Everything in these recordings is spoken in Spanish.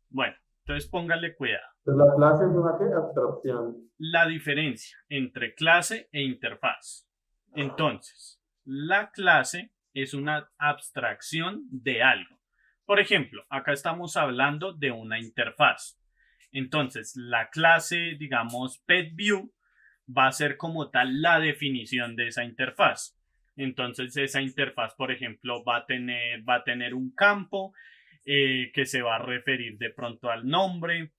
Bueno, entonces póngale cuidado. Entonces, la clase es una ¿qué? Abstracción. La diferencia entre clase e interfaz. Entonces, la clase es una abstracción de algo. Por ejemplo, acá estamos hablando de una interfaz. Entonces, la clase, digamos, PetView, va a ser como tal la definición de esa interfaz. Entonces, esa interfaz, por ejemplo, va a tener un campo que se va a referir de pronto al nombre,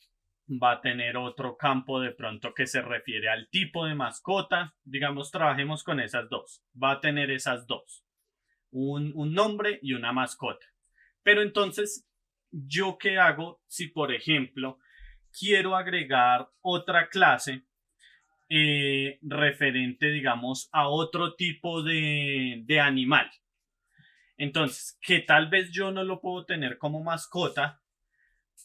va a tener otro campo de pronto que se refiere al tipo de mascota. Digamos, trabajemos con esas dos. Va a tener esas dos, un nombre y una mascota. Pero entonces, ¿yo qué hago si, por ejemplo, quiero agregar otra clase referente, digamos, a otro tipo de animal? Entonces, que tal vez yo no lo puedo tener como mascota,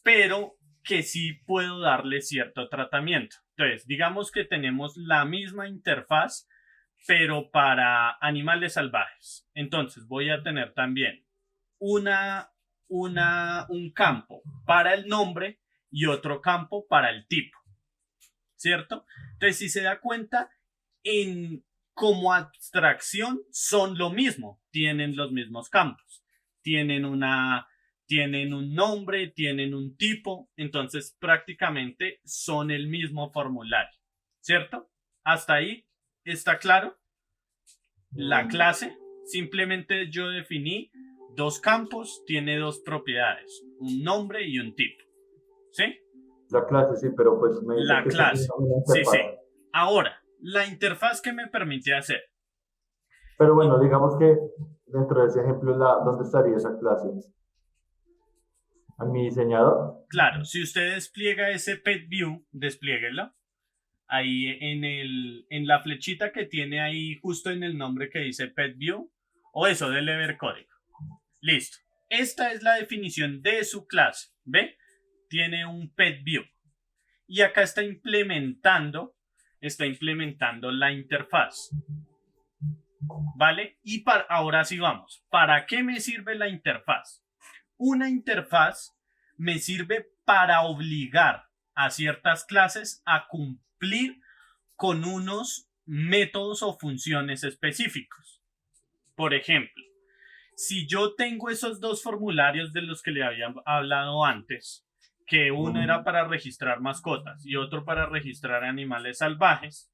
pero que sí puedo darle cierto tratamiento. Entonces, digamos que tenemos la misma interfaz, pero para animales salvajes. Entonces, voy a tener también una, un campo para el nombre y otro campo para el tipo, ¿cierto? Entonces, si se da cuenta, en como abstracción son lo mismo, tienen los mismos campos, tienen una tienen un nombre, tienen un tipo, entonces prácticamente son el mismo formulario, ¿cierto? Hasta ahí está claro. La Mm, clase, simplemente yo definí dos campos, tiene dos propiedades, un nombre y un tipo, ¿sí? La clase sí, pero pues me dice La que esto tiene clase, una sí, sí. interfaz. Ahora, la interfaz que me permite hacer. Pero bueno, digamos que dentro de ese ejemplo, ¿dónde estaría esa clase? ¿A mi diseñador? Claro, si usted despliega ese pet view, desplieguelo ahí en la flechita que tiene ahí justo en el nombre que dice pet view, o eso, dele ver código. Listo. Esta es la definición de su clase. ¿Ve? Tiene un pet view. Y acá está implementando la interfaz. ¿Vale? Y ahora sí vamos. ¿Para qué me sirve la interfaz? Una interfaz me sirve para obligar a ciertas clases a cumplir con unos métodos o funciones específicos. Por ejemplo, si yo tengo esos dos formularios de los que le había hablado antes, que uno era Mm. para registrar mascotas y otro para registrar animales salvajes,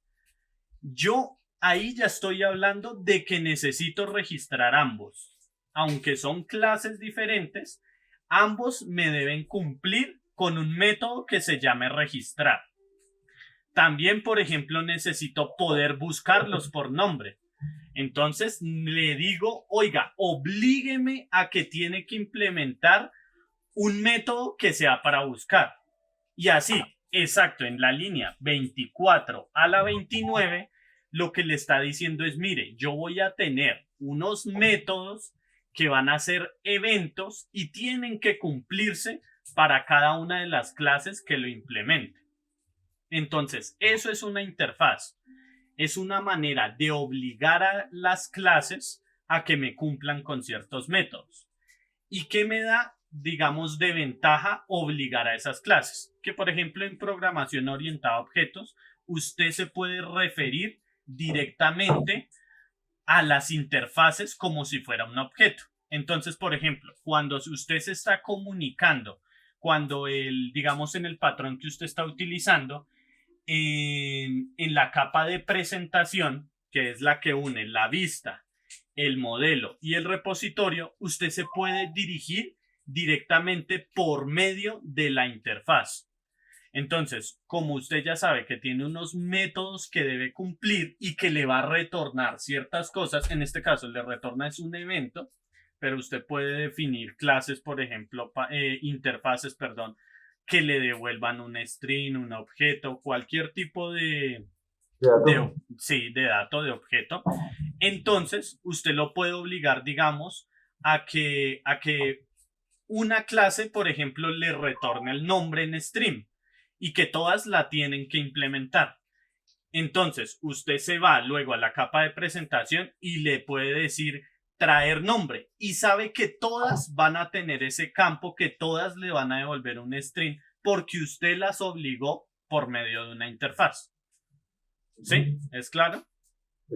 yo ahí ya estoy hablando de que necesito registrar ambos. Aunque son clases diferentes, ambos me deben cumplir con un método que se llame registrar. También, por ejemplo, necesito poder buscarlos por nombre. Entonces le digo, oiga, oblígueme a que tiene que implementar un método que sea para buscar. Y así, exacto, en la línea 24 a la 29, lo que le está diciendo es, mire, yo voy a tener unos métodos que van a ser eventos y tienen que cumplirse para cada una de las clases que lo implemente. Entonces, eso es una interfaz. Es una manera de obligar a las clases a que me cumplan con ciertos métodos. ¿Y qué me da, digamos, de ventaja obligar a esas clases? Que, por ejemplo, en programación orientada a objetos, usted se puede referir directamente a las interfaces como si fuera un objeto. Entonces, por ejemplo, cuando usted se está comunicando, cuando digamos, en el patrón que usted está utilizando, en la capa de presentación, que es la que une la vista, el modelo y el repositorio, usted se puede dirigir directamente por medio de la interfaz. Entonces, como usted ya sabe que tiene unos métodos que debe cumplir y que le va a retornar ciertas cosas, en este caso le retorna es un evento, pero usted puede definir clases, por ejemplo, interfaces, perdón, que le devuelvan un string, un objeto, cualquier tipo ¿De dato? sí, de dato, de objeto. Entonces, usted lo puede obligar, digamos, a que una clase, por ejemplo, le retorne el nombre en stream y que todas la tienen que implementar. Entonces, usted se va luego a la capa de presentación y le puede decir traer nombre y sabe que todas van a tener ese campo, que todas le van a devolver un string porque usted las obligó por medio de una interfaz. ¿Sí? ¿Es claro? Sí.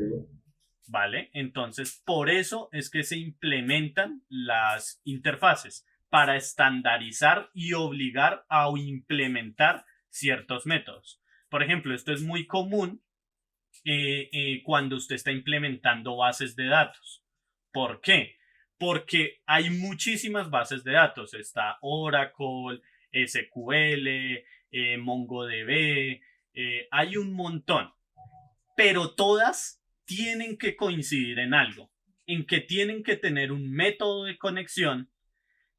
Vale, entonces por eso es que se implementan las interfaces para estandarizar y obligar a implementar ciertos métodos. Por ejemplo, esto es muy común cuando usted está implementando bases de datos. ¿Por qué? Porque hay muchísimas bases de datos. Está Oracle, SQL, MongoDB, hay un montón, pero todas tienen que coincidir en algo, en que tienen que tener un método de conexión,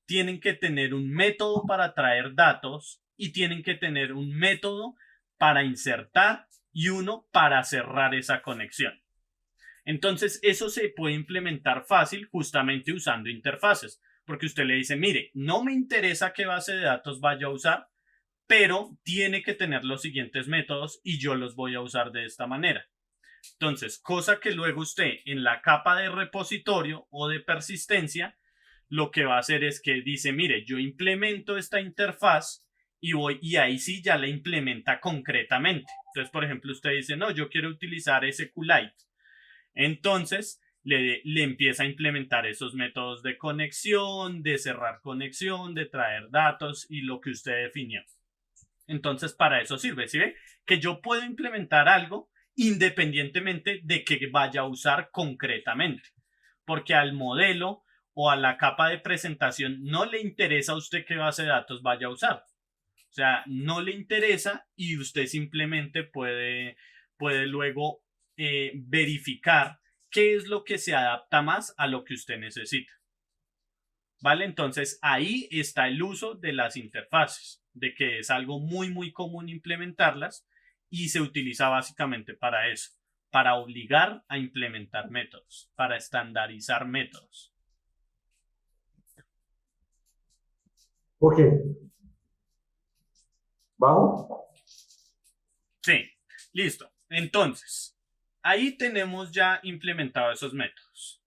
tienen que tener un método para traer datos y tienen que tener un método para insertar y uno para cerrar esa conexión. Entonces, eso se puede implementar fácil justamente usando interfaces, porque usted le dice, mire, no me interesa qué base de datos vaya a usar, pero tiene que tener los siguientes métodos y yo los voy a usar de esta manera. Entonces, cosa que luego usted en la capa de repositorio o de persistencia, lo que va a hacer es que dice, mire, yo implemento esta interfaz y ahí sí ya la implementa concretamente. Entonces, por ejemplo, usted dice, no, yo quiero utilizar SQLite. Entonces, le empieza a implementar esos métodos de conexión, de cerrar conexión, de traer datos y lo que usted definió. Entonces, para eso sirve, ¿sí ve? Que yo puedo implementar algo independientemente de que vaya a usar concretamente, porque al modelo o a la capa de presentación no le interesa a usted qué base de datos vaya a usar. O sea, no le interesa y usted simplemente puede luego verificar qué es lo que se adapta más a lo que usted necesita. ¿Vale? Entonces ahí está el uso de las interfaces, de que es algo muy, muy común implementarlas y se utiliza básicamente para eso, para obligar a implementar métodos, para estandarizar métodos. Ok. ¿Vamos? Sí, listo. Entonces, ahí tenemos ya implementados esos métodos.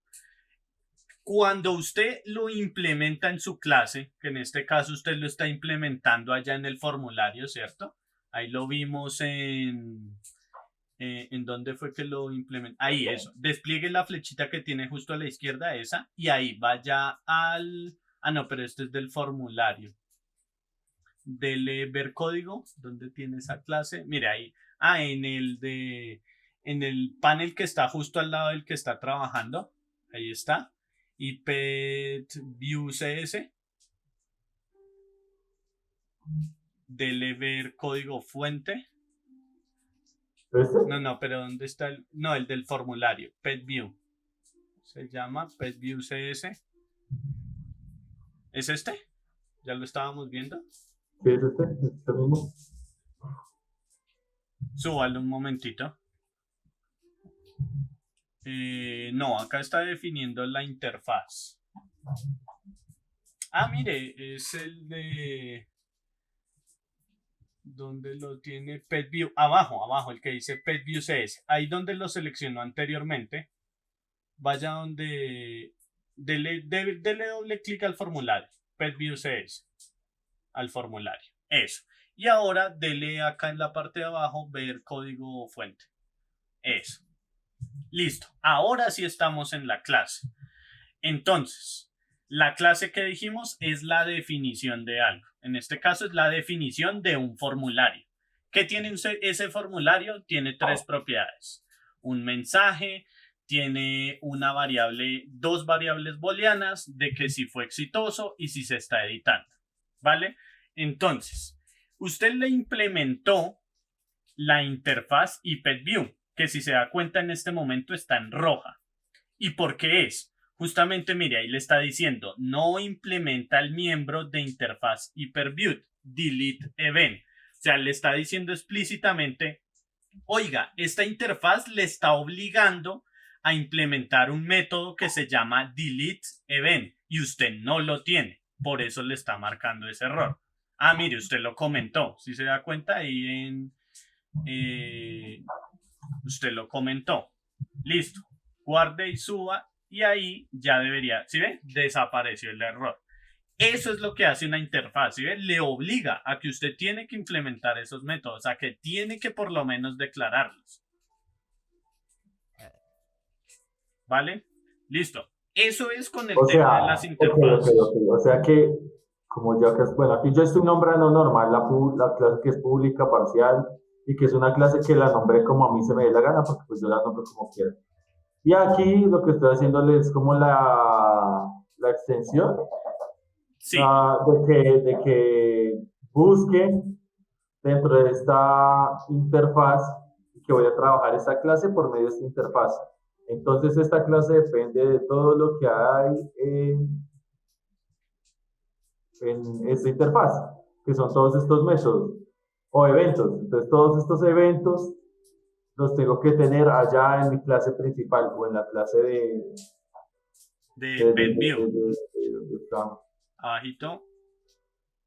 Cuando usted lo implementa en su clase, que en este caso usted lo está implementando allá en el formulario, ¿cierto? Ahí lo vimos ¿en dónde fue que lo implementó? Ahí, eso. Despliegue la flechita que tiene justo a la izquierda, esa, y ahí vaya al... Ah, no, pero este es del formulario. Dele ver código, ¿dónde tiene esa clase? Mire ahí. Ah, en el panel que está justo al lado del que está trabajando. Ahí está. Y pet view CS. Dele ver código fuente. ¿Este? No, pero ¿dónde está el? No, el del formulario. Pet view. Se llama pet view CS. ¿Es este? ¿Ya lo estábamos viendo? ¿Qué es este? ¿Este mismo? Súbalo un momentito. No, acá está definiendo la interfaz. Ah, mire, es el de... ¿Dónde lo tiene? PetView. Abajo, el que dice PetView CS. Ahí donde lo seleccionó anteriormente. Vaya donde... Dele doble clic al formulario. PetView CS. Al formulario. Eso. Y ahora dele acá en la parte de abajo ver código fuente. Eso. Listo. Ahora sí estamos en la clase. Entonces, la clase que dijimos es la definición de algo. En este caso es la definición de un formulario. ¿Qué tiene ese formulario? Tiene tres propiedades. Un mensaje, tiene una variable, dos variables booleanas de que si fue exitoso y si se está editando. ¿Vale? Entonces, usted le implementó la interfaz IPEDView, que si se da cuenta en este momento está en roja. ¿Y por qué es? Justamente, mire, ahí le está diciendo, no implementa el miembro de interfaz hyperviewed, delete event. O sea, le está diciendo explícitamente, oiga, esta interfaz le está obligando a implementar un método que se llama delete event y usted no lo tiene. Por eso le está marcando ese error. Ah, mire, usted lo comentó. Si se da cuenta ahí usted lo comentó. Listo. Guarde y suba y ahí ya debería, ¿sí ve? Desapareció el error. Eso es lo que hace una interfaz, ¿sí ve? Le obliga a que usted tiene que implementar esos métodos, a que tiene que por lo menos declararlos. ¿Vale? Listo. Eso es con el O tema sea, de las ok, ok, interfaces. ok. O sea que, como ya que, bueno, aquí yo estoy nombrando normal la clase que es pública, parcial, y que es una clase que la nombré como a mí se me dé la gana, porque pues yo la nombro como quiero. Y aquí lo que estoy haciéndole es como la extensión Sí, de que busque dentro de esta interfaz y que voy a trabajar esta clase por medio de esta interfaz. Entonces, esta clase depende de todo lo que hay en esta interfaz, que son todos estos métodos o eventos. Entonces, todos estos eventos los tengo que tener allá en mi clase principal o en la clase de PetView. donde está. Abajito.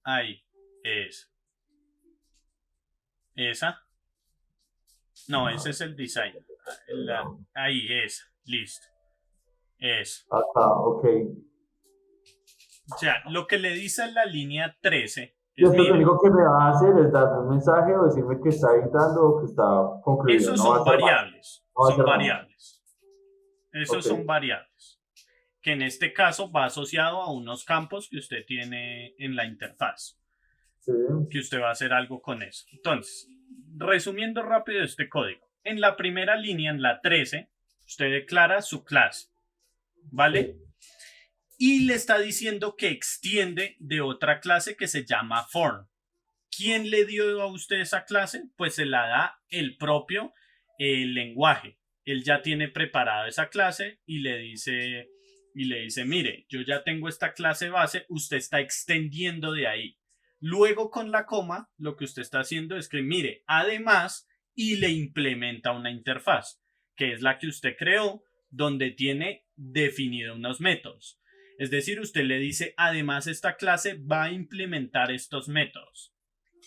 Ahí. Es. Esa. No, ese es el design. Ahí es. Listo. Es. Acá, ok. O sea, lo que le dice en la línea 13 Y es, esto lo mire, único que me va a hacer es darme un mensaje o decirme que está editando o que está concluido. esos No va a son hacer más. variables. No va a Son hacer más. variables. Esos Ok. son variables. Que en este caso va asociado a unos campos que usted tiene en la interfaz. Sí. Que usted va a hacer algo con eso. Entonces, resumiendo rápido este código. En la primera línea, en la 13, usted declara su clase. ¿Vale? Sí. Y le está diciendo que extiende de otra clase que se llama form. ¿Quién le dio a usted esa clase? Pues se la da el propio lenguaje. Él ya tiene preparada esa clase y le dice, mire, yo ya tengo esta clase base, usted está extendiendo de ahí. Luego con la coma, lo que usted está haciendo es que, mire, además, y le implementa una interfaz, que es la que usted creó, donde tiene definido unos métodos. Es decir, usted le dice, además, esta clase va a implementar estos métodos,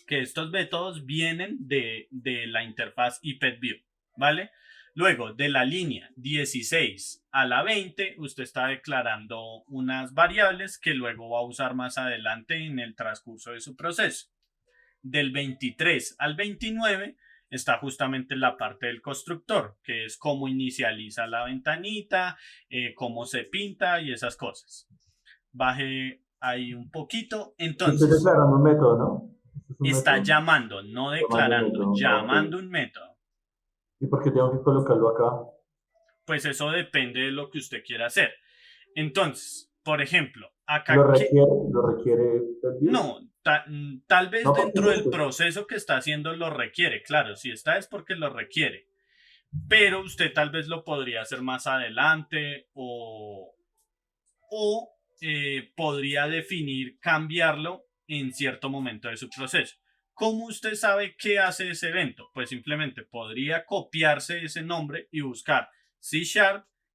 que estos métodos vienen de la interfaz IPETView, ¿vale? Luego, de la línea 16 a la 20, usted está declarando unas variables que luego va a usar más adelante en el transcurso de su proceso. Del 23 al 29 está justamente la parte del constructor, que es cómo inicializa la ventanita, cómo se pinta y esas cosas. Baje ahí un poquito. Estoy Entonces, declarando un método, ¿no? Este es un está método. llamando, no Llamando un declarando, método. Ok. llamando un método. ¿Y por qué tengo que colocarlo acá? Pues eso depende de lo que usted quiera hacer. Entonces, por ejemplo, Lo acá que requiere, lo requiere el view. no, tal vez No, porque dentro es del este. proceso que está haciendo lo requiere, claro, si está es porque lo requiere, pero usted tal vez lo podría hacer más adelante o podría definir cambiarlo en cierto momento de su proceso. ¿Cómo usted sabe qué hace ese evento? Pues simplemente podría copiarse ese nombre y buscar C#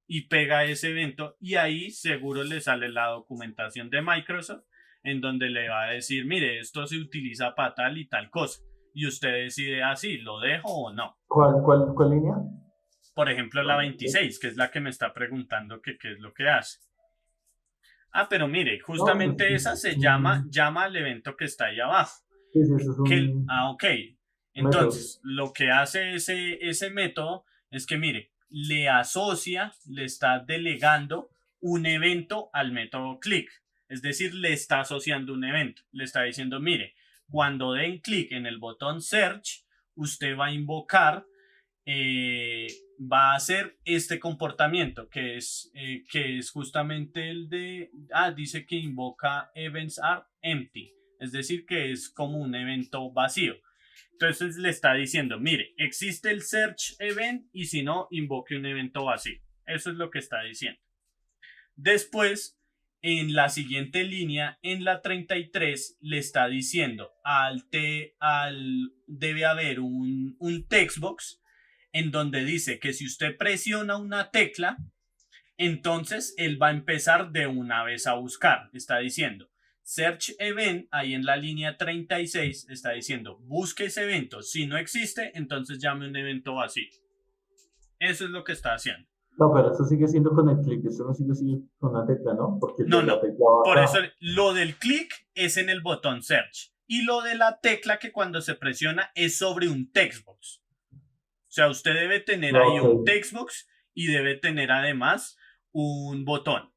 y pega ese evento y ahí seguro le sale la documentación de Microsoft en donde le va a decir, mire, esto se utiliza para tal y tal cosa. Y usted decide, así, ¿lo dejo o no? ¿Cuál línea? Por ejemplo, la 26, que es la que me está preguntando que qué es lo que hace. Ah, pero mire, No, justamente esa se llama al evento que está ahí abajo. sí, sí, eso es Ok. un método. Entonces, lo que hace ese método es que, mire, le asocia, le está delegando un evento al método click. Es decir, le está asociando un evento. Le está diciendo, mire, cuando den clic en el botón search, usted va a invocar va a hacer este comportamiento que es justamente el de, dice que invoca events are empty, es decir, que es como un evento vacío. Entonces le está diciendo, mire, existe el search event y si no, invoque un evento vacío. Eso es lo que está diciendo. Después, en la siguiente línea, en la 33, le está diciendo debe haber un textbox en donde dice que si usted presiona una tecla, entonces él va a empezar de una vez a buscar. Está diciendo search event, ahí en la línea 36 está diciendo busque ese evento. Si no existe, entonces llame un evento vacío. Eso es lo que está haciendo. No, pero eso sigue siendo con el clic, eso no sigue con una tecla, ¿no? Porque No, la no. tecla va Por eso acá. lo del clic es en el botón search. Y lo de la tecla que cuando se presiona es sobre un textbox. O sea, usted debe tener ahí Ok, un textbox y debe tener además un botón.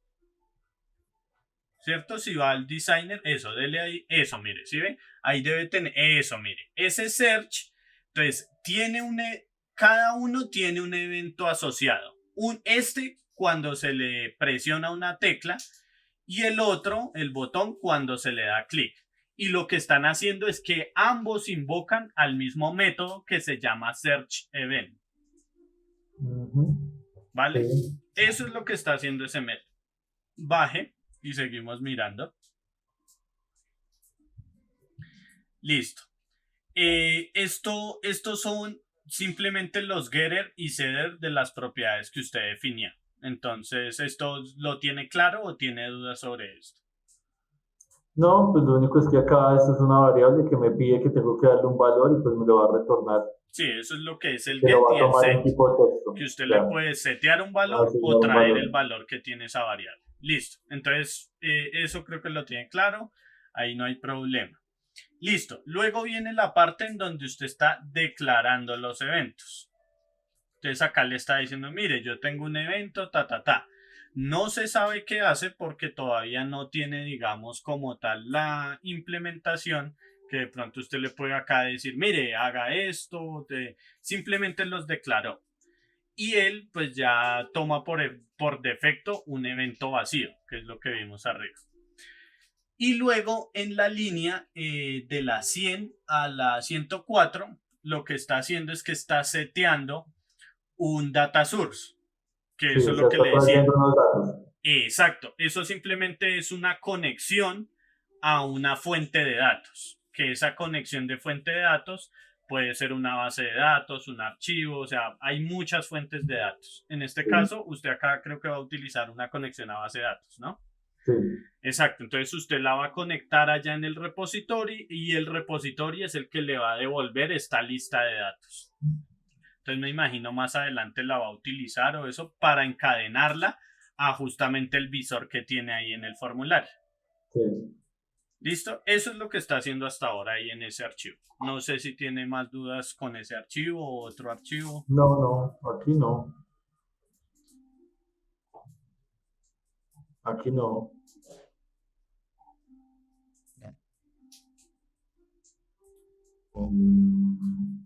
¿Cierto? Si va al designer, eso, dele ahí, eso, mire, ¿sí ve? Ahí debe tener, eso, mire, ese search, entonces, cada uno tiene un evento asociado. Cuando se le presiona una tecla y el otro, el botón, cuando se le da clic. Y lo que están haciendo es que ambos invocan al mismo método que se llama search event, ujú, ¿vale? sí. Eso es lo que está haciendo ese método. Baje y seguimos mirando. Listo. Estos son simplemente los getter y setter de las propiedades que usted definía. Entonces, ¿esto lo tiene claro o tiene dudas sobre esto? No, pues lo único es que acá esta es una variable que me pide que tengo que darle un valor y pues me lo va a retornar, Sí, eso es lo que es el que lo get va y a el tomar en set, tipo de texto. que usted le Ya, puede setear un va a valor o asignar un traer valor. el valor que tiene esa variable. Listo. Entonces, eso creo que lo tiene claro. Ahí no hay problema. Listo. Luego viene la parte en donde usted está declarando los eventos. Entonces acá le está diciendo, mire, yo tengo un evento, ta, ta, ta. No se sabe qué hace porque todavía no tiene, digamos, como tal la implementación que de pronto usted le puede acá decir, mire, haga esto, simplemente los declaró. Y él pues ya toma por defecto un evento vacío, que es lo que vimos arriba. Y luego en la línea de la 100 a la 104, lo que está haciendo es que está seteando un data source, que Sí, eso o es lo sea, que está le decía. trayendo unos datos. Exacto, eso simplemente es una conexión a una fuente de datos, que esa conexión de fuente de datos puede ser una base de datos, un archivo, o sea, hay muchas fuentes de datos. En este Sí, caso, usted acá creo que va a utilizar una conexión a base de datos, ¿no? sí, Exacto, entonces usted la va a conectar allá en el repository y el repository es el que le va a devolver esta lista de datos. Entonces me imagino más adelante la va a utilizar o eso para encadenarla a justamente el visor que tiene ahí en el formulario. sí. ¿Listo? Eso es lo que está haciendo hasta ahora ahí en ese archivo. No sé si tiene más dudas con ese archivo o otro archivo. No, no, aquí no. Aquí no. Um,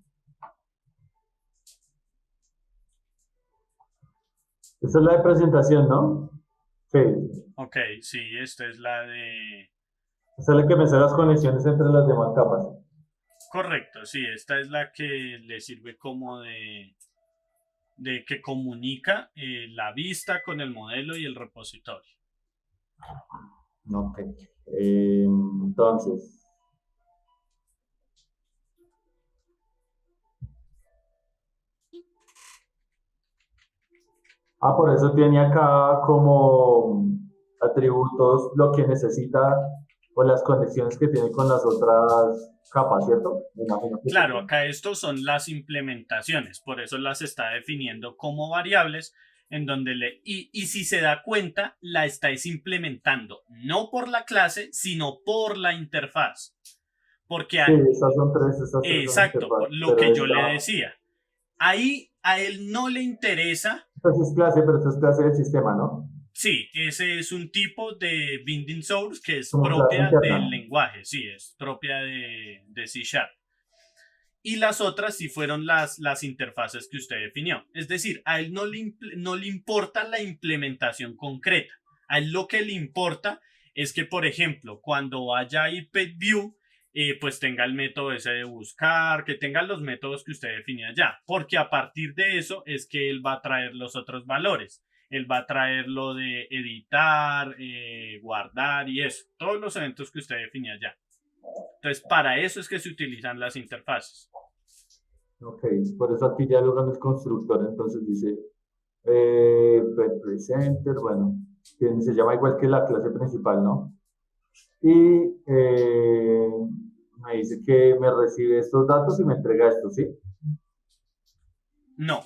esta es la de presentación, ¿no? Sí. Ok, sí, esta es la de... Esta es la que me hace las conexiones entre las demás capas. Correcto, sí, esta es la que le sirve como de que comunica la vista con el modelo y el repositorio. Ok. Entonces, por eso tiene acá como atributos lo que necesita o las conexiones que tiene con las otras capas, ¿cierto? Me imagino que sí. Claro, acá estos son las implementaciones, por eso las está definiendo como variables en donde y si se da cuenta, la estáis implementando no por la clase, sino por la interfaz. Porque, Sí, estas tres son exacto, interfaz, lo pero que yo esta, le decía, ahí a él no le interesa. esta sí es clase, pero esta es clase del sistema, ¿no? Sí, ese es un tipo de binding source que es Como clase propia del interna. lenguaje, sí, es propia de C Sharp. Y las otras sí fueron las interfaces que usted definió. Es decir, a él no le importa la implementación concreta. A él lo que le importa es que, por ejemplo, cuando vaya a IPView, pues tenga el método ese de buscar, que tenga los métodos que usted definía ya, porque a partir de eso es que él va a traer los otros valores. Él va a traer lo de editar, guardar y eso, todos los eventos que usted definía ya. Entonces, para eso es que se utilizan las interfaces. Ok, por eso aquí ya lo es constructor, entonces dice presenter, bueno, que se llama igual que la clase principal, ¿no? Y me dice que me recibe estos datos y me entrega esto, ¿sí? No,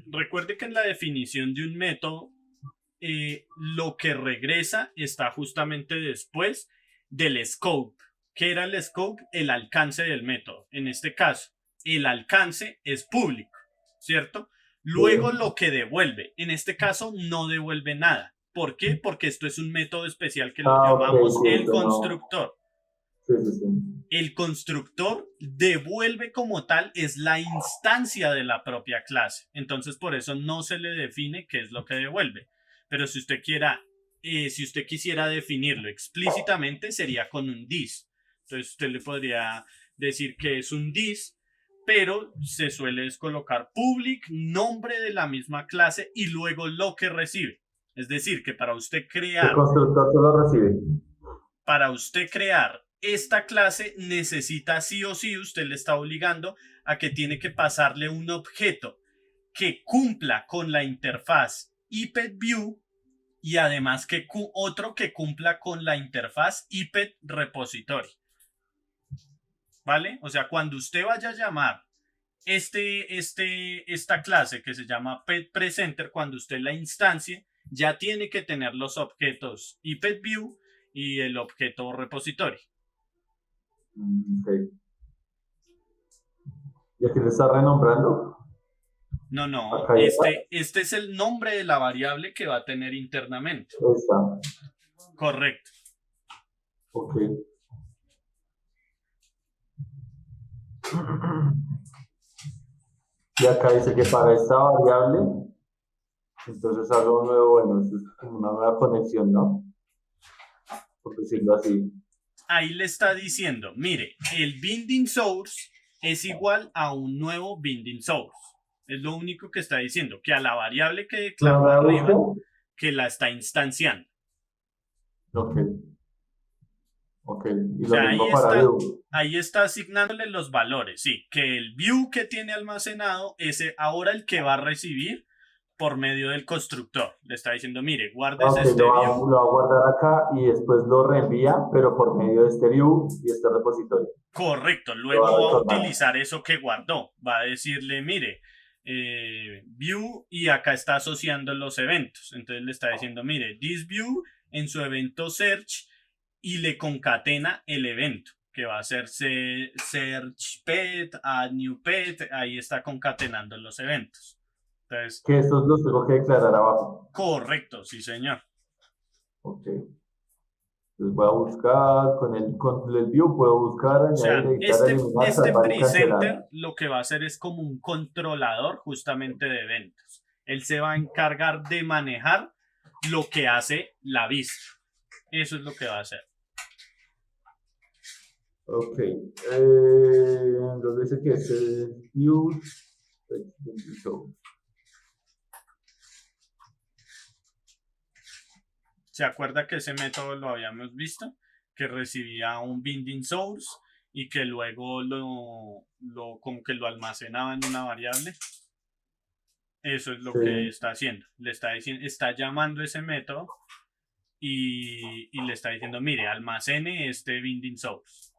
recuerde que en la definición de un método, lo que regresa está justamente después del scope. ¿Qué era el scope? El alcance del método. En este caso, el alcance es público, ¿cierto? Luego lo que devuelve, en este caso no devuelve nada. ¿Por qué? Porque esto es un método especial que lo llamamos sí, el esto no. constructor. Sí, sí, sí. El constructor devuelve como tal es la instancia de la propia clase. Entonces por eso no se le define qué es lo que devuelve. Pero si usted quisiera definirlo explícitamente sería con un dis. Entonces usted le podría decir que es un dis, pero se suele colocar public, nombre de la misma clase y luego lo que recibe. Es decir, que El constructor solo recibe. para usted crear esta clase necesita sí o sí, usted le está obligando a que tiene que pasarle un objeto que cumpla con la interfaz IPEDView y además que otro que cumpla con la interfaz IPED repository. ¿Vale? O sea, cuando usted vaya a llamar esta clase que se llama PetPresenter, cuando usted la instancie, ya tiene que tener los objetos IPEDView y el objeto repository. Okay. ¿Y aquí le está renombrando? No, este es el nombre de la variable que va a tener internamente. Esta. Correcto. Ok. Y acá dice que para esta variable, entonces algo nuevo, bueno, es como una nueva conexión, ¿no? Por decirlo así. Ahí le está diciendo, mire, el binding source es igual a un nuevo binding source. Es lo único que está diciendo, que a la variable que declaró arriba, que la está instanciando. Ok. Ok. Y o sea, lo mismo para view. Ahí está asignándole los valores, sí. Que el view que tiene almacenado es ahora el que va a recibir por medio del constructor. Le está diciendo, mire, guardes este view. Lo va a guardar acá y después lo reenvía, pero por medio de este view y este repositorio. Correcto, luego va a utilizar eso que guardó. Va a decirle, mire, view y acá está asociando los eventos. Entonces le está diciendo, mire, this view en su evento search y le concatena el evento que va a ser search pet, add new pet. Ahí está concatenando los eventos. Entonces, que estos los tengo que declarar abajo. Correcto, sí, señor. Ok. Entonces voy a buscar con el view, puedo buscar, añadir, editar, eliminar, salvar y cancelar. Presenter lo que va a hacer es como un controlador justamente de eventos. Él se va a encargar de manejar lo que hace la vista. Eso es lo que va a hacer. Ok. Entonces dice que es el view. ¿Se acuerda que ese método lo habíamos visto? Que recibía un binding source y que luego como que lo almacenaba en una variable. Eso es lo que está haciendo. Le está diciendo, está llamando ese método y le está diciendo, mire, almacene este binding source.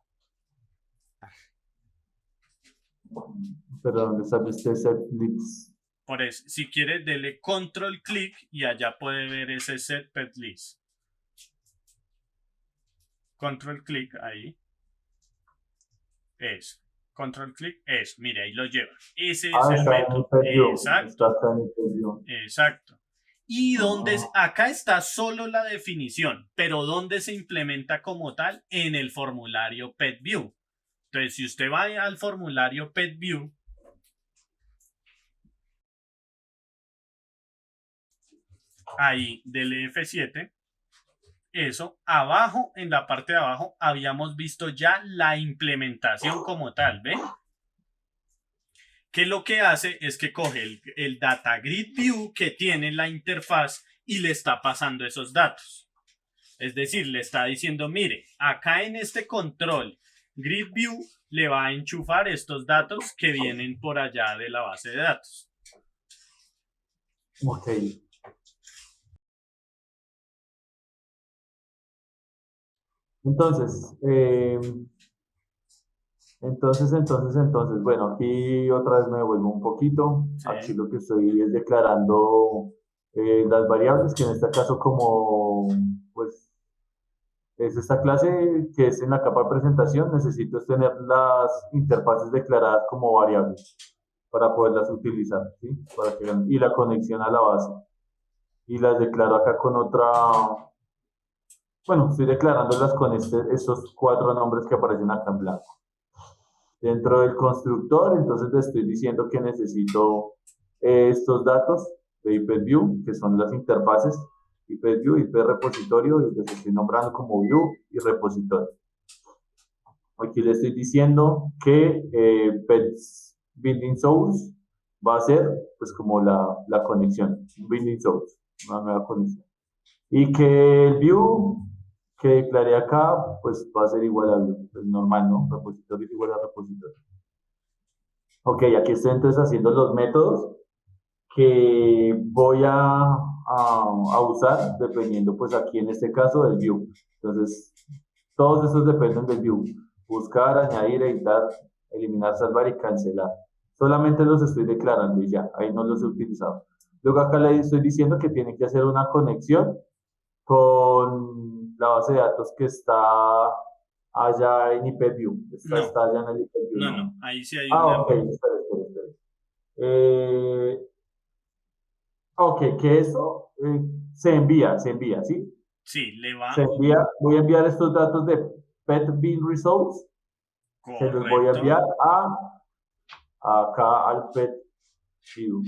Pero ¿dónde está este set list? Por eso, si quiere, dele control clic y allá puede ver ese set pet list. Control clic ahí. Eso. Control clic, eso. Mire, ahí lo lleva. Ese es el método. Exacto. Exacto. Y acá está solo la definición, pero ¿dónde se implementa como tal? En el formulario PetView. Entonces, si usted va al formulario PetView, ahí del F7, eso, abajo, en la parte de abajo, habíamos visto ya la implementación como tal, ¿ve? Que lo que hace es que coge el data grid view que tiene la interfaz y le está pasando esos datos. Es decir, le está diciendo, mire, acá en este control grid view le va a enchufar estos datos que vienen por allá de la base de datos. Ok. Entonces, Entonces, bueno, aquí otra vez me devuelvo un poquito. Aquí Sí, lo que estoy es declarando las variables, que en este caso como, pues, es esta clase que es en la capa de presentación, necesito es tener las interfaces declaradas como variables para poderlas utilizar, ¿sí? Y la conexión a la base. Y las declaro acá con otra, bueno, estoy declarándolas con estos cuatro nombres que aparecen acá en blanco. Dentro del constructor, entonces le estoy diciendo que necesito estos datos de IPView, que son las interfaces IPView, IP repositorio, y les estoy nombrando como view y repositorio. Aquí le estoy diciendo que Pets Building Source va a ser pues como la conexión, Building Source, una nueva conexión. Y que el view que declaré acá, pues va a ser igual a view, pues normal, ¿no? Repositorio es igual a repositorio. Ok, aquí estoy entonces haciendo los métodos que voy a usar dependiendo, pues aquí en este caso del view. Entonces, todos estos dependen del view. Buscar, añadir, editar, eliminar, salvar y cancelar. Solamente los estoy declarando y ya, ahí no los he utilizado. Luego acá le estoy diciendo que tiene que hacer una conexión con la base de datos que está allá en IPView. Esta no, está allá en el IPView, no, ¿no? no, ahí sí hay un Ah, ok, error. espera. Eh, ok, que eso se envía, ¿sí? Sí, le va Se envía, voy a enviar estos datos de Pet Bean Results, se los voy a correcto, enviar acá al Pet View.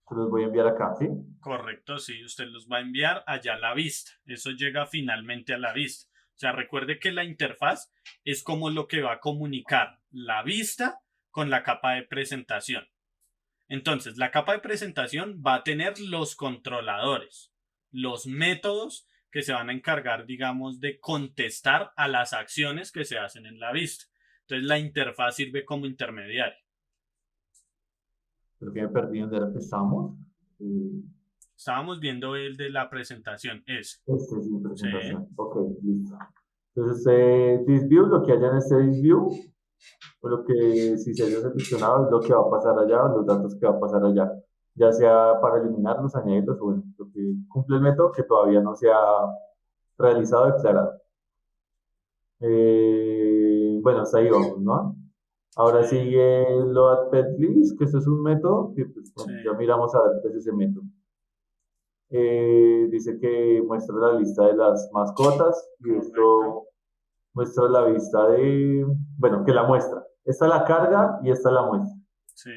Se los voy a enviar acá, ¿sí? correcto, sí, usted los va a enviar allá a la vista. Eso llega finalmente a la vista. O sea, recuerde que la interfaz es como lo que va a comunicar la vista con la capa de presentación. Entonces, la capa de presentación va a tener los controladores, los métodos que se van a encargar, digamos, de contestar a las acciones que se hacen en la vista. Entonces, la interfaz sirve como intermediario. Creo que me perdí donde era que estamos. Eh, Estábamos viendo el de la presentación, ese. Este es mi Sí, presentación. Ok, listo. Entonces, this view, lo que haya en este this view, o lo que si se haya seleccionado es lo que va a pasar allá, o los datos que va a pasar allá, ya sea para eliminarlos, añadirlos, o bueno, lo que cumple el método que todavía no se ha realizado, declarado. Bueno, hasta ahí vamos, ¿no? sí, Ahora sigue load pet list, que esto es un método que pues, sí, bueno, ya miramos a ver qué es ese método. Dice que muestra la lista de las mascotas y correcto. esto muestra la vista de, bueno, que la muestra. Esta la carga y esta la muestra. Sí,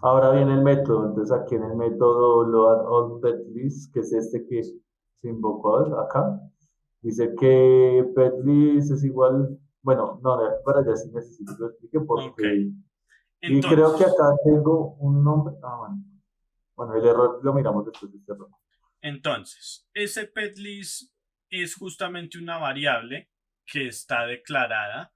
Ahora viene el método, entonces aquí en el método load all pet list, que es este que se invocó acá, dice que pet list es igual, bueno, no, de aquí para allá sí necesito que lo explique ok. porque, y creo que Entonces, acá tengo un nombre, bueno, el error lo miramos después de este error. ese pet list es justamente una variable que está declarada,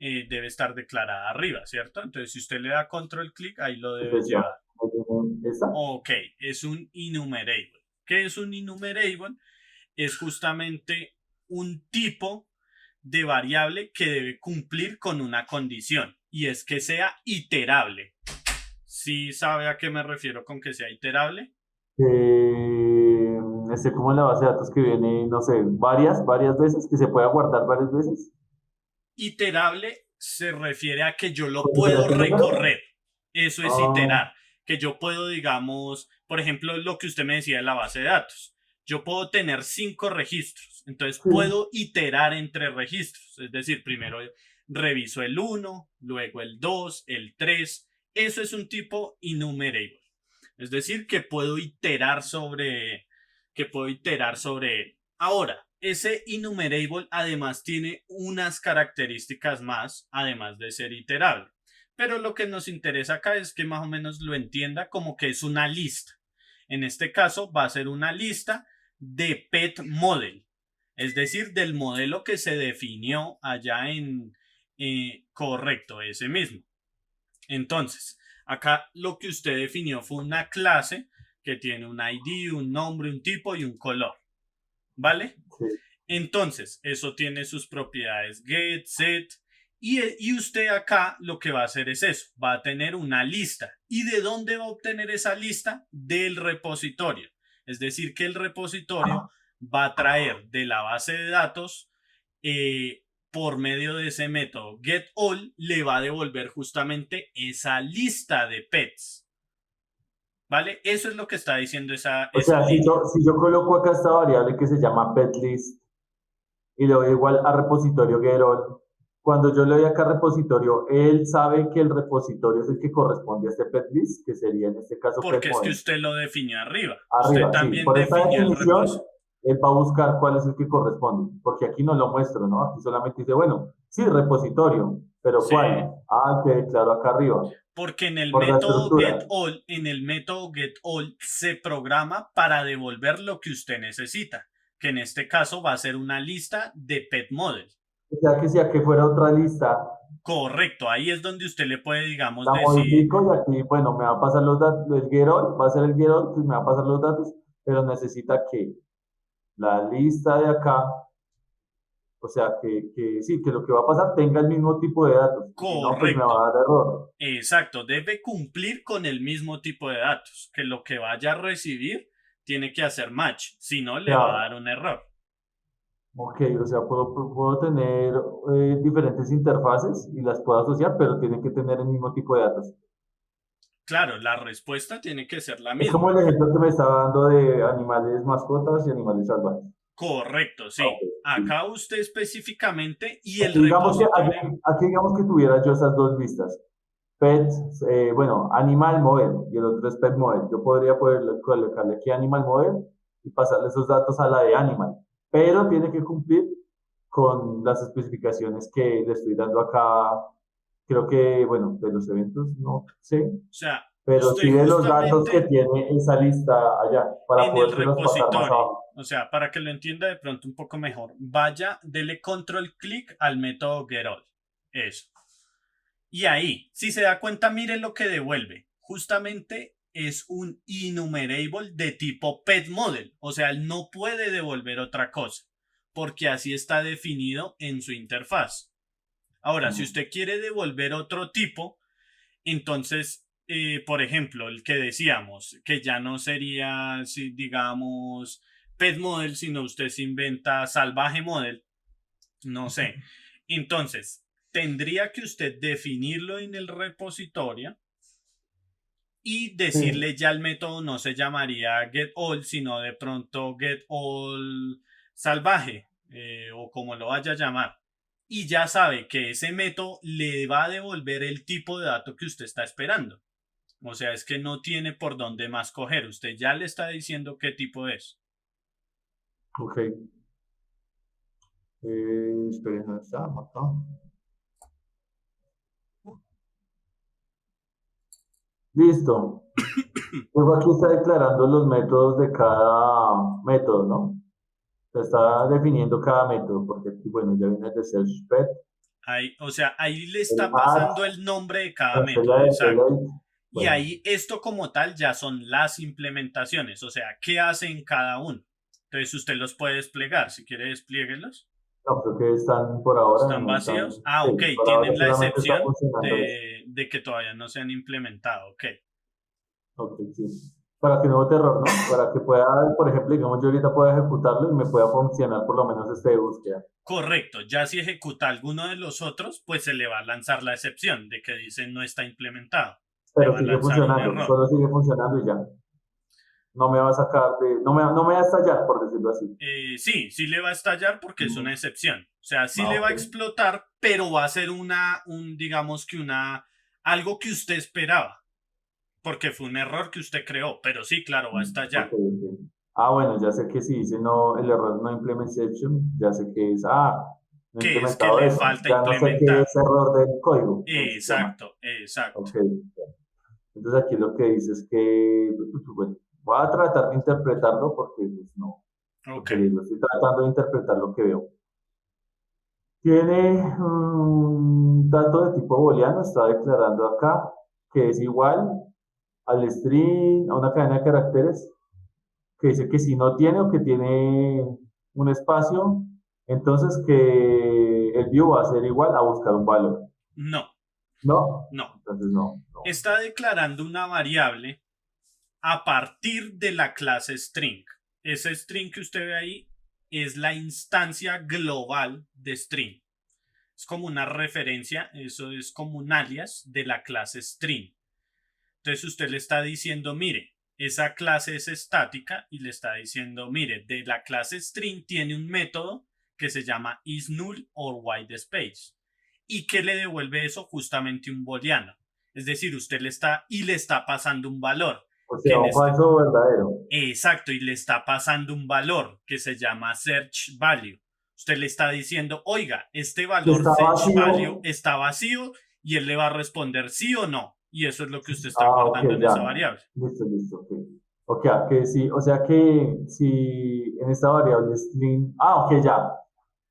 debe estar declarada arriba, ¿cierto? Entonces, si usted le da control clic, ahí lo debe Entonces ya, llevar. ahí tiene esta. Ok, es un enumerable. ¿Qué es un enumerable? Es justamente un tipo de variable que debe cumplir con una condición y es que sea iterable. ¿Sí sabe a qué me refiero con que sea iterable? Como en la base de datos que viene, no sé, varias veces, que se pueda guardar varias veces. Iterable se refiere a que yo lo ¿Con puedo iteración menor? recorrer. Eso es Ah, iterar. Que yo puedo, digamos, por ejemplo, lo que usted me decía de la base de datos. Yo puedo tener 5 registros. Entonces sí. puedo iterar entre registros. Es decir, primero reviso el uno, luego el 2, el 3. Eso es un tipo enumerable. Es decir, que puedo iterar sobre él. Ahora, ese enumerable además tiene unas características más, además de ser iterable. Pero lo que nos interesa acá es que más o menos lo entienda como que es una lista. En este caso va a ser una lista de pet model, es decir, del modelo que se definió allá en correcto, ese mismo. Entonces, acá lo que usted definió fue una clase que tiene un ID, un nombre, un tipo y un color. ¿Vale? Sí. Entonces, eso tiene sus propiedades get, set, y usted acá lo que va a hacer es eso, va a tener una lista. ¿Y de dónde va a obtener esa lista? Del repositorio. Es decir, que el repositorio va a traer de la base de datos, por medio de ese método getAll, le va a devolver justamente esa lista de pets. ¿Vale? Eso es lo que está diciendo esa O sea, línea. si yo coloco acá esta variable que se llama petList y le doy igual a repositorio getAll, cuando yo le doy acá repositorio, él sabe que el repositorio es el que corresponde a este petList, que sería en este caso Porque es que petModel. usted lo definió arriba. Usted Arriba, sí. también Por esta definió el definición, repositorio. él va a buscar cuál es el que corresponde, porque aquí no lo muestro, ¿no? Aquí solamente dice, bueno, sí, repositorio, pero Sí. ¿cuál? Ah, que claro, acá arriba. Porque en el Por la método estructura. getAll se programa para devolver lo que usted necesita, que en este caso va a ser una lista de pet model. O sea que si aquí fuera otra lista, Correcto, ahí es donde usted le puede, digamos, la decir, modifico y aquí, bueno, me va a pasar los datos, el getAll, va a ser el getAll, pues me va a pasar los datos, pero necesita que la lista de acá, o sea, que sí, que lo que va a pasar tenga el mismo tipo de datos, si no, pues me correcto, va a dar error. exacto, debe cumplir con el mismo tipo de datos, que lo que vaya a recibir tiene que hacer match, si no O le va a sea, dar un error. ok, o sea, puedo tener diferentes interfaces y las puedo asociar, pero tienen que tener el mismo tipo de datos. Claro, la respuesta tiene que ser la Es como misma. el ejemplo que me estaba dando de animales mascotas y animales salvajes. Correcto, Ah, ok, sí. sí. Acá usted específicamente y el Aquí digamos que, repositorio. aquí digamos que tuviera yo esas dos listas. Pet, bueno, Animal Model y el otro es Pet Model. Yo podría colocarle aquí Animal Model y pasarle esos datos a la de Animal, pero tiene que cumplir con las especificaciones que le estoy dando acá. Creo que, bueno, de los eventos no sé, O sea, pero sí usted de los datos que justamente tiene esa lista allá para en el podérselos pasar más repositorio, abajo. o sea, para que lo entienda de pronto un poco mejor, vaya, dele control clic al método getAll. Eso. Y ahí, si se da cuenta, mire lo que devuelve. Justamente es un enumerable de tipo pet model. O sea, él no puede devolver otra cosa, porque así está definido en su interfaz. Ahora, si usted quiere devolver otro tipo, entonces, por ejemplo, el que decíamos, que ya no sería, si digamos, pet model, sino usted se inventa salvaje model, no sé. Entonces, tendría que usted definirlo en el repositorio y Sí, decirle ya el método no se llamaría getAll, sino de pronto getAll salvaje, o como lo vaya a llamar. Y ya sabe que ese método le va a devolver el tipo de dato que usted está esperando. O sea, es que no tiene por dónde más coger. Usted ya le está diciendo qué tipo es. ok. Esperen, ¿dónde está? Acá. Listo. Luego aquí está declarando los métodos de cada método, ¿no? Se está definiendo cada método, porque aquí, bueno, ya viene el de SearchPet, Ahí, o sea, ahí le el está add, pasando el nombre de cada método, el exacto. delete, Y bueno, ahí esto como tal ya son las implementaciones, o sea, qué hacen cada uno. Entonces usted los puede desplegar, si quiere desplieguelos. no, creo que están por ahora, ¿Están no están, vacíos? Ah, sí, ok, por ahora tienen la solamente está excepción funcionando eso. de que todavía no se han implementado, ok. Ok, sí. Para que no bote error, ¿no? Para que pueda, por ejemplo, digamos, yo ahorita pueda ejecutarlo y me pueda funcionar por lo menos este de búsqueda. Correcto, ya si ejecuta alguno de los otros, pues se le va a lanzar la excepción de que dice no está implementado. Le Pero va a sigue lanzar un funcionando, error. solo sigue funcionando y ya. No me va a sacar de, no me va a estallar, por decirlo así. Sí, sí le va a estallar porque es una Mm, excepción. O sea, sí ah, le va ok. a explotar, pero va a ser digamos que algo que usted esperaba, porque fue un error que usted creó, pero sí, claro, va a Ok, estallar. ok. Ah, bueno, ya sé que si dice no, el error no implementation, ya sé que es, no he Que es que implementado le eso. falta Ya no sé qué implementar. es error del código, se llama. Exacto, exacto. Ok. Entonces aquí lo que dice es que, bueno, voy a tratar de interpretarlo porque, pues, no, lo Ok. que digo, estoy tratando de interpretar lo que veo. Tiene un dato de tipo booleano, está declarando acá que es igual al string, a una cadena de caracteres, que dice que si no tiene o que tiene un espacio, Entonces que el view va a ser igual a buscar un valor. No, ¿No? no. Entonces no, no. Está declarando una variable a partir de la clase string. Ese string que usted ve ahí es la instancia global de string. Es como una referencia, eso es como un alias de la clase string. Entonces usted le está diciendo, mire, esa clase es estática y le está diciendo, mire, de la clase string tiene un método que se llama isNull or whitespace y que le devuelve eso justamente un booleano. Es decir, usted le está pasando un valor. O Que sea, en un falso verdadero. Exacto, y le está pasando un valor que se llama search value. Usted le está diciendo, oiga, este Que valor está search value vacío. está vacío y él le va a responder sí o no. Y eso es lo que usted está Ok, guardando en ya. esa variable. Listo, listo, ok. Ok, que sí, o sea que si en esta variable string, ok, ya.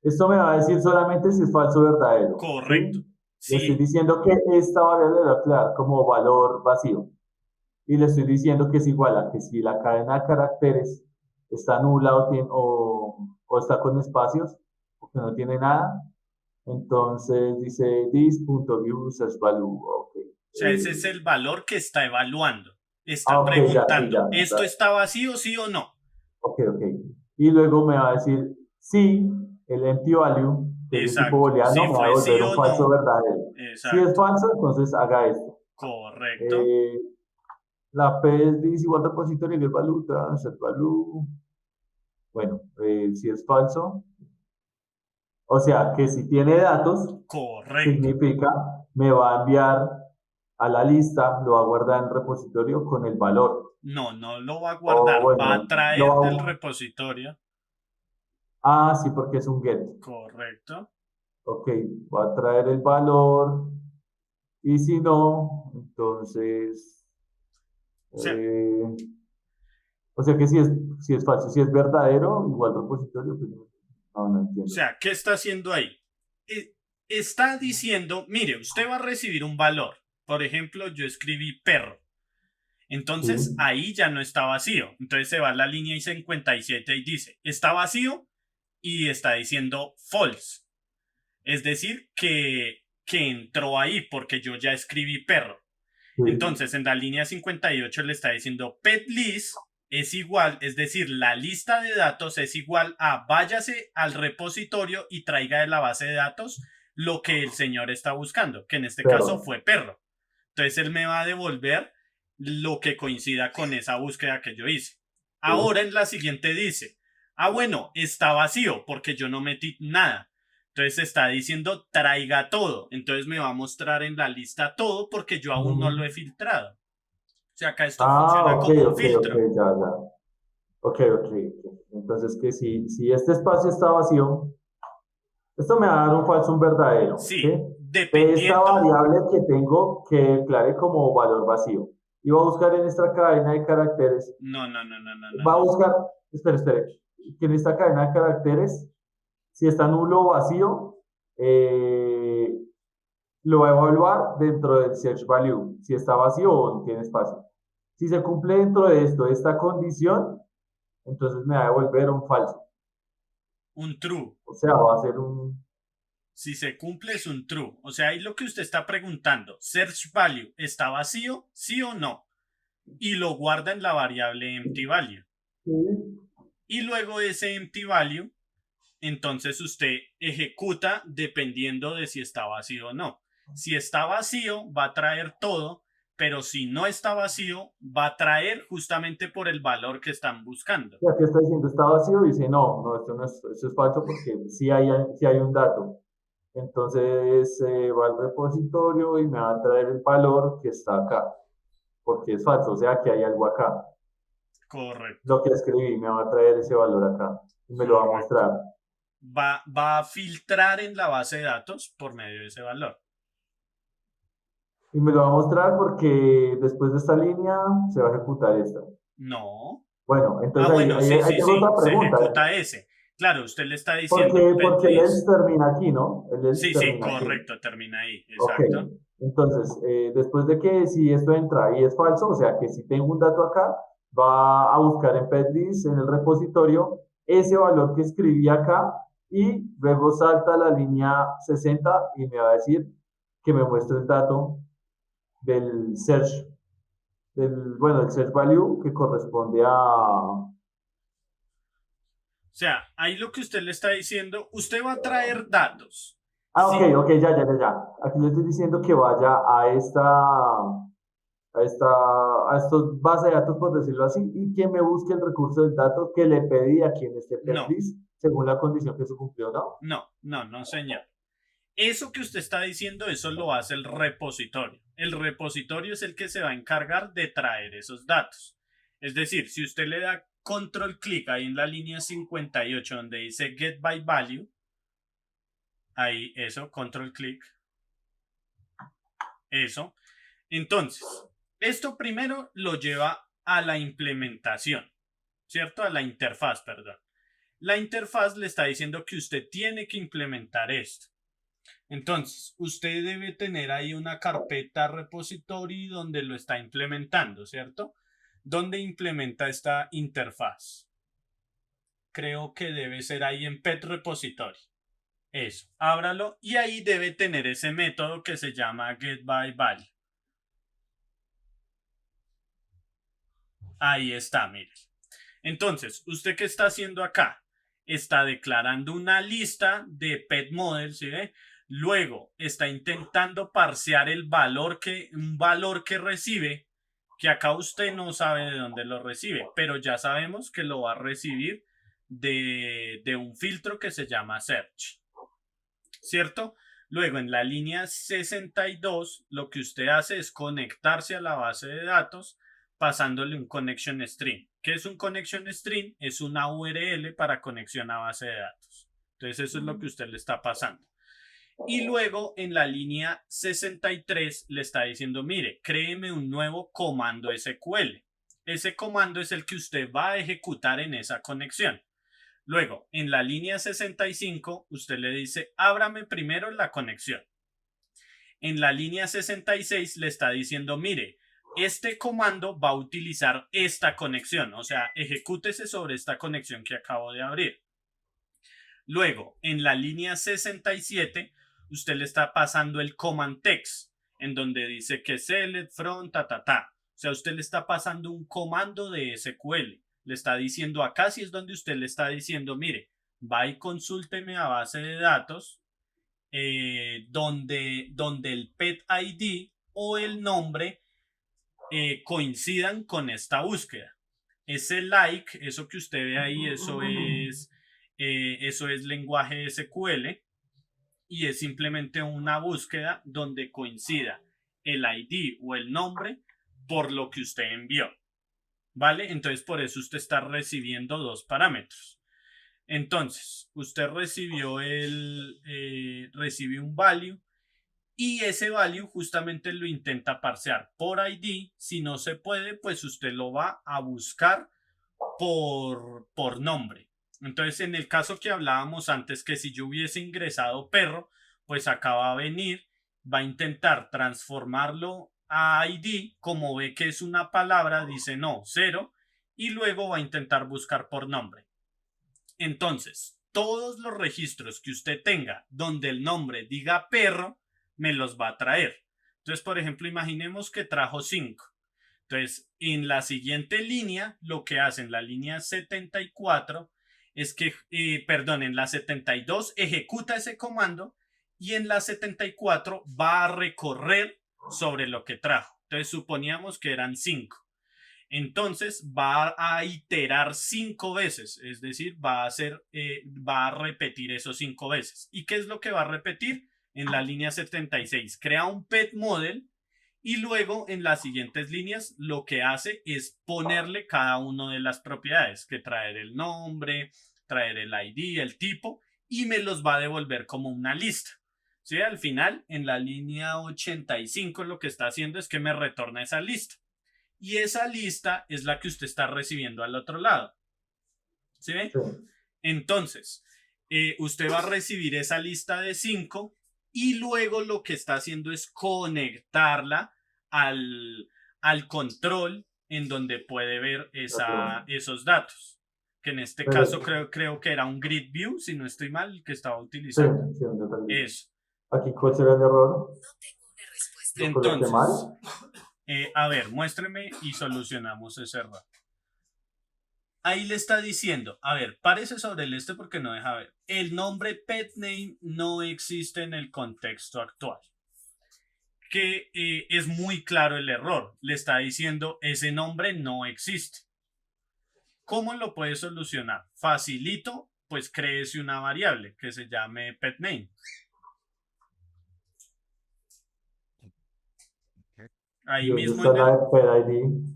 Esto me va a decir solamente si es falso o verdadero, ¿sí? Correcto. Le estoy Sí, diciendo que esta variable la voy a crear como valor vacío. Y le estoy diciendo que es igual a que si la cadena de caracteres está nula o está con espacios, o que no tiene nada, entonces dice this.view value, ok. o sea, ese es el valor que está evaluando. Está Ok, ya, sí, ya. preguntando, ¿esto está vacío, sí o no? Ok, ok. Y luego me va a decir si el empty value, que es de tipo Exacto. booleano, Si me va a fue sí devolver un o falso no. verdadero. Si es Exacto. falso, entonces haga esto. Correcto. Eh, la P es this igual repository get value, set value. Bueno, si es falso, o sea que si tiene datos, Correcto. significa me va a enviar a la lista, lo va a guardar en el repositorio con el valor. No, no lo va a O guardar, va a bueno, traer del repositorio. sí, porque es un get. Correcto. Ok, va a traer el valor. Y si no, entonces, O sea, eh, o sea que si es falso, si es verdadero, igual repositorio, pues no entiendo. ¿Qué está haciendo ahí? Eh, Está diciendo, mire, usted va a recibir un valor. Por ejemplo, yo escribí perro. Sí, Entonces ahí ya no está vacío. Entonces se va a la línea 57 y dice, está vacío y está diciendo false. Es decir, que entró ahí porque yo ya escribí perro. sí, Entonces, en la línea 58 le está diciendo pet list es igual, es decir, la lista de datos es igual a váyase al repositorio y traiga de la base de datos lo que el señor está buscando, que en este caso perro. fue perro. Entonces, él me va a devolver lo que coincida con esa búsqueda que yo hice. Sí. Ahora en la siguiente dice, bueno, está vacío porque yo no metí nada. Entonces está diciendo traiga todo. Entonces me va a mostrar en la lista todo porque yo aún no lo he Ujú. filtrado. O sea, acá esto funciona Ok, como un ok, ok, filtro. ya, ya. Ok, ok. Entonces que si este espacio está vacío, esto me va a dar un falso, un verdadero, ¿sí? Sí, De esta dependiendo. variable que tengo que declare como valor vacío. Y voy a buscar en esta cadena de caracteres. No, no, no, no, no, no, Va a no. buscar, espere, que en esta cadena de caracteres, si está nulo o vacío, eh, lo va a evaluar dentro del search value, si está vacío o no tiene espacio. Si se cumple dentro de esto, esta condición, entonces me va a devolver un falso. Un true. O sea, va a ser un... Si se cumple es un true. O sea, ahí lo que usted está preguntando, search value, ¿está vacío? ¿Sí o no? Y lo guarda en la variable empty value. Sí, Y luego ese empty value, entonces usted ejecuta dependiendo de si está vacío o no. Si está vacío, va a traer todo, pero si no está vacío, va a traer justamente por el valor que están buscando. y aquí está diciendo está vacío y dice no, no, esto es falso porque sí hay un dato. Entonces va al repositorio y me va a traer el valor que está acá, porque es falso, o sea que hay algo acá. Correcto, Lo que escribí me va a traer ese valor acá y me lo va a correcto. mostrar. Va a filtrar en la base de datos por medio de ese valor. Y me lo va a mostrar porque después de esta línea se va a ejecutar esta. No. Bueno, entonces Bueno, sí, ahí sí, tengo sí, otra se pregunta. ejecuta ese. Claro, usted le está diciendo pet Porque el list. else termina aquí, ¿no? El else Sí, sí, termina aquí. correcto, termina ahí, Ok, exacto. entonces, después de que si esto entra y es falso, o sea que si tengo un dato acá, va a buscar en PetList, en el repositorio, ese valor que escribí acá y luego salta a la línea 60 y me va a decir que me muestre el dato del search, bueno, el search value que corresponde a... O sea, ahí lo que usted le está diciendo, usted va a traer datos. Ah, ok, Sí, ok, ya. Aquí le estoy diciendo que vaya a estos bases de datos, por decirlo así, y que me busque el recurso del dato que le pedí aquí en este pet no, list, según la condición que se cumplió, ¿no? no, señor. Eso que usted está diciendo, eso lo hace el repositorio. El repositorio es el que se va a encargar de traer esos datos. Es decir, si usted le da control clic ahí en la línea 58 donde dice get by value, ahí eso, control clic, eso. Entonces, esto primero lo lleva a la implementación, ¿cierto? A la interfaz, perdón. La interfaz le está diciendo que usted tiene que implementar esto. Entonces, usted debe tener ahí una carpeta repository donde lo está implementando, ¿cierto? ¿Dónde implementa esta interfaz? Creo que debe ser ahí en Pet Repository. Eso, ábralo y ahí debe tener ese método que se llama getByValue. Ahí está, mire. Entonces, ¿usted qué está haciendo acá? Está declarando una lista de pet models, ¿sí ve? Luego está intentando parsear un valor que recibe, que acá usted no sabe de dónde lo recibe, pero ya sabemos que lo va a recibir de un filtro que se llama search, ¿cierto? Luego en la línea 62 lo que usted hace es conectarse a la base de datos pasándole un connection string. ¿Qué es un connection string? Es una URL para conexión a base de datos. Entonces eso es lo que usted le está pasando. Y luego en la línea 63 le está diciendo, mire, créeme un nuevo comando SQL. Ese comando es el que usted va a ejecutar en esa conexión. Luego, en la línea 65, usted le dice, ábrame primero la conexión. En la línea 66 le está diciendo, mire, este comando va a utilizar esta conexión, o sea, ejecútese sobre esta conexión que acabo de abrir. Luego, en la línea 67, usted le está pasando el command text, en donde dice que select from ta. O sea, usted le está pasando un comando de SQL. Le está diciendo acá, si es donde usted le está diciendo, mire, va y consúlteme a base de datos donde el pet ID o el nombre coincidan con esta búsqueda. Ese like, eso que usted ve ahí, eso es lenguaje SQL y es simplemente una búsqueda donde coincida el ID o el nombre por lo que usted envió. ¿Vale? Entonces por eso usted está recibiendo dos parámetros. Entonces, usted recibe un value y ese value justamente lo intenta parsear por ID. Si no se puede, pues usted lo va a buscar por nombre. Entonces, en el caso que hablábamos antes, que si yo hubiese ingresado perro, pues acá va a venir, va a intentar transformarlo a ID, como ve que es una palabra, dice no, cero, y luego va a intentar buscar por nombre. Entonces, todos los registros que usted tenga donde el nombre diga perro, me los va a traer. Entonces, por ejemplo, imaginemos que trajo 5. Entonces, en la siguiente línea, lo que hace en la línea 74 es que, perdón, en la 72 ejecuta ese comando y en la 74 va a recorrer sobre lo que trajo. Entonces, suponíamos que eran 5. Entonces va a iterar 5 veces, es decir, va a repetir eso 5 veces. ¿Y qué es lo que va a repetir? En la línea 76, crea un pet model y luego en las siguientes líneas lo que hace es ponerle cada una de las propiedades, que traer el nombre, traer el ID, el tipo, y me los va a devolver como una lista. ¿Sí? Al final, en la línea 85 lo que está haciendo es que me retorna esa lista y esa lista es la que usted está recibiendo al otro lado. ¿Sí ve? Sí. Entonces, usted va a recibir esa lista de 5 y luego lo que está haciendo es conectarla al control en donde puede ver Ok. esos datos. ¿Ok? que en este Pero- caso creo que era un grid view, si no estoy mal, el que estaba Sí, utilizando. sí, ¿dónde perdí? Eso. Aquí, ¿cuál será el error? ¿Lo coloqué Entonces, mal? a ver, muéstreme y solucionamos ese error. Ahí le está diciendo, a ver, párese sobre el porque no deja ver. El nombre pet name no existe en el contexto actual. Que es muy claro el error. Le está diciendo, ese nombre no existe. ¿Cómo lo puede solucionar? Facilito, pues créese una variable que se llame pet name. Ahí ¿Y dónde mismo está en la el... de Pet ID?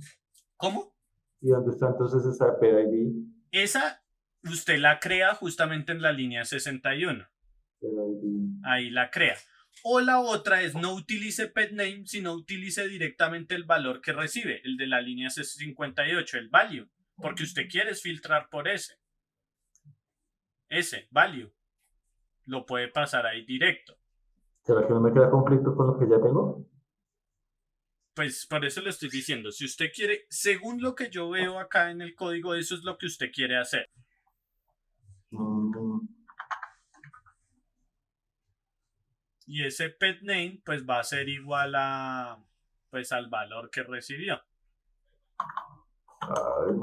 ¿Cómo? ¿Y dónde está entonces esa de Pet ID? Esa usted la crea justamente en la línea 61. Pet ID. Ahí la crea. O la otra es no utilice pet name, sino utilice directamente el valor que recibe, el de la línea 58, el value, porque usted quiere filtrar por ese value. Lo puede pasar ahí directo. ¿Será que no me queda conflicto con lo que ya tengo? Pues por eso le estoy diciendo, si usted quiere, según lo que yo veo acá en el código, eso es lo que usted quiere hacer. Mm, Y ese pet name pues va a ser igual a pues al valor que recibió. ay,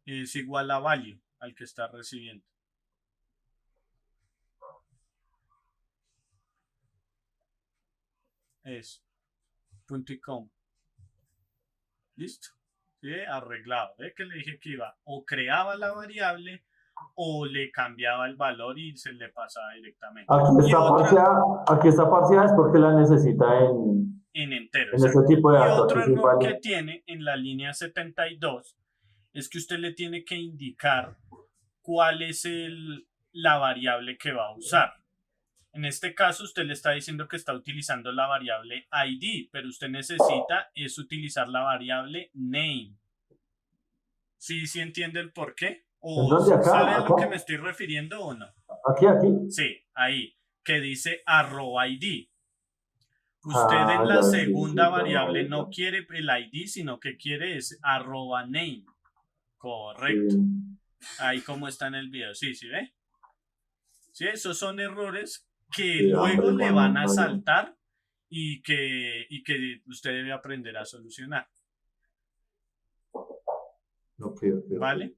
Es igual a value al que está recibiendo. Es punto y coma. Listo. ¿Sí? Arreglado. ¿Ve que le dije que iba? O creaba la variable o le cambiaba el valor y se le pasaba directamente. Aquí está parcial es porque la necesita En entero, en ese exacto. tipo de Y datos. otro Aquí sí error que vale. tiene en la línea 72 es que usted le tiene que indicar cuál es la variable que va a usar. En este caso, usted le está diciendo que está utilizando la variable ID, pero usted necesita es utilizar la variable name. ¿Sí, sí entiende el por qué? ¿En ¿O dónde? sabe Acá, a lo acá. que me estoy refiriendo o no? Aquí. Sí, ahí, que dice @ID. Usted Ah, en la ya sí, segunda sí, ya variable marica. no quiere el ID, sino que quiere es @name. Correcto. Sí, Ahí como está en el video. Sí, ¿sí ve? Sí, esos son errores que sí, luego hombre, le con van a Antonio. saltar y que usted debe aprender a solucionar. Ok, ok, ok. ¿Vale?